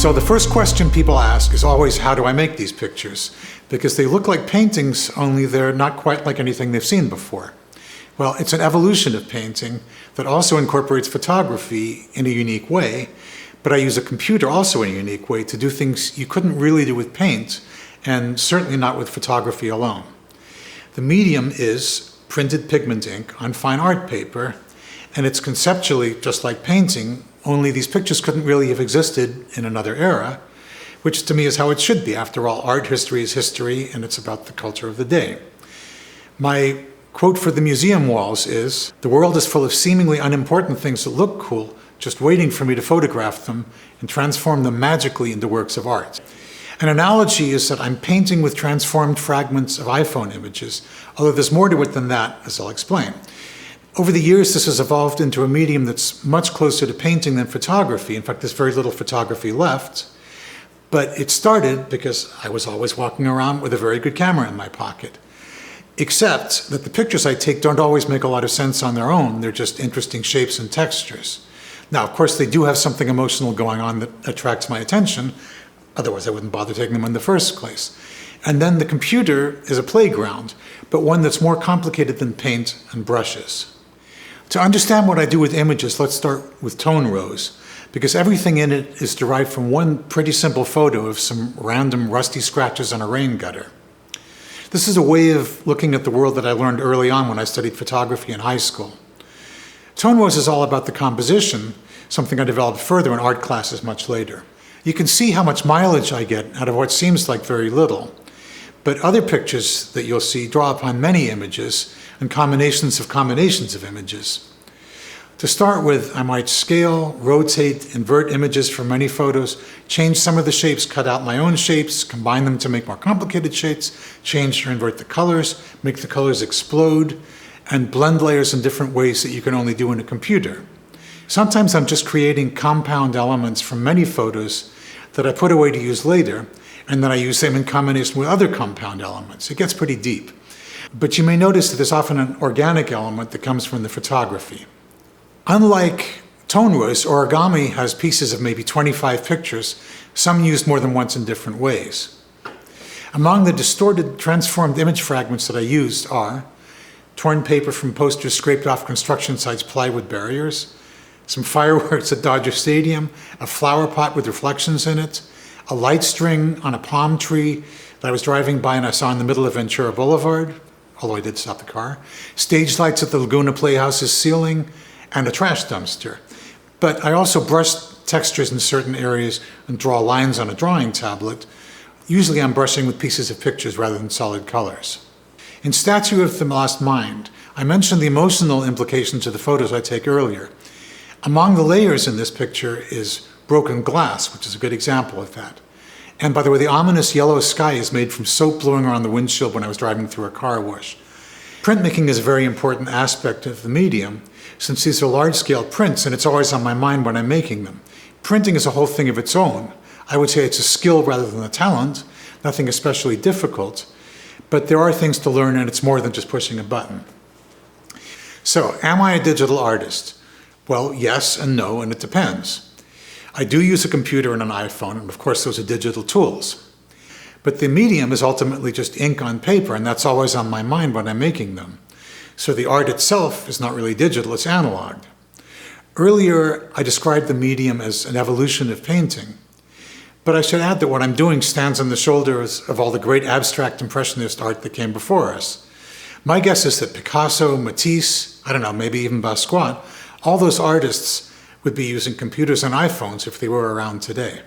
So the first question people ask is always, how do I make these pictures? Because they look like paintings, only they're not quite like anything they've seen before. Well, it's an evolution of painting that also incorporates photography in a unique way, but I use a computer also in a unique way to do things you couldn't really do with paint, and certainly not with photography alone. The medium is printed pigment ink on fine art paper, and it's conceptually just like painting, only these pictures couldn't really have existed in another era, which to me is how it should be. After all, art history is history, and it's about the culture of the day. My quote for the museum walls is, "The world is full of seemingly unimportant things that look cool, just waiting for me to photograph them and transform them magically into works of art." An analogy is that I'm painting with transformed fragments of iPhone images, although there's more to it than that, as I'll explain. Over the years, this has evolved into a medium that's much closer to painting than photography. In fact, there's very little photography left. But it started because I was always walking around with a very good camera in my pocket. Except that the pictures I take don't always make a lot of sense on their own. They're just interesting shapes and textures. Now, of course, they do have something emotional going on that attracts my attention. Otherwise, I wouldn't bother taking them in the first place. And then the computer is a playground, but one that's more complicated than paint and brushes. To understand what I do with images, let's start with tone rows, because everything in it is derived from one pretty simple photo of some random rusty scratches on a rain gutter. This is a way of looking at the world that I learned early on when I studied photography in high school. Tone rows is all about the composition, something I developed further in art classes much later. You can see how much mileage I get out of what seems like very little. But other pictures that you'll see draw upon many images and combinations of images. To start with, I might scale, rotate, invert images from many photos, change some of the shapes, cut out my own shapes, combine them to make more complicated shapes, change or invert the colors, make the colors explode, and blend layers in different ways that you can only do in a computer. Sometimes I'm just creating compound elements from many photos that I put away to use later, and then I use them in combination with other compound elements. It gets pretty deep. But you may notice that there's often an organic element that comes from the photography. Unlike tone rows, origami has pieces of maybe 25 pictures, some used more than once in different ways. Among the distorted, transformed image fragments that I used are torn paper from posters scraped off construction sites' plywood barriers, some fireworks at Dodger Stadium, a flower pot with reflections in it, a light string on a palm tree that I was driving by and I saw in the middle of Ventura Boulevard, although I did stop the car, stage lights at the Laguna Playhouse's ceiling, and a trash dumpster. But I also brush textures in certain areas and draw lines on a drawing tablet. Usually I'm brushing with pieces of pictures rather than solid colors. In Statue of the Lost Mind, I mentioned the emotional implications of the photos I take earlier. Among the layers in this picture is broken glass, which is a good example of that. And by the way, the ominous yellow sky is made from soap blowing around the windshield when I was driving through a car wash. Printmaking is a very important aspect of the medium, since these are large-scale prints and it's always on my mind when I'm making them. Printing is a whole thing of its own. I would say it's a skill rather than a talent, nothing especially difficult, but there are things to learn and it's more than just pushing a button. So, am I a digital artist? Well, yes and no, and it depends. I do use a computer and an iPhone, and of course those are digital tools. But the medium is ultimately just ink on paper, and that's always on my mind when I'm making them. So the art itself is not really digital, it's analog. Earlier, I described the medium as an evolution of painting. But I should add that what I'm doing stands on the shoulders of all the great abstract impressionist art that came before us. My guess is that Picasso, Matisse, I don't know, maybe even Basquiat, all those artists would be using computers and iPhones if they were around today.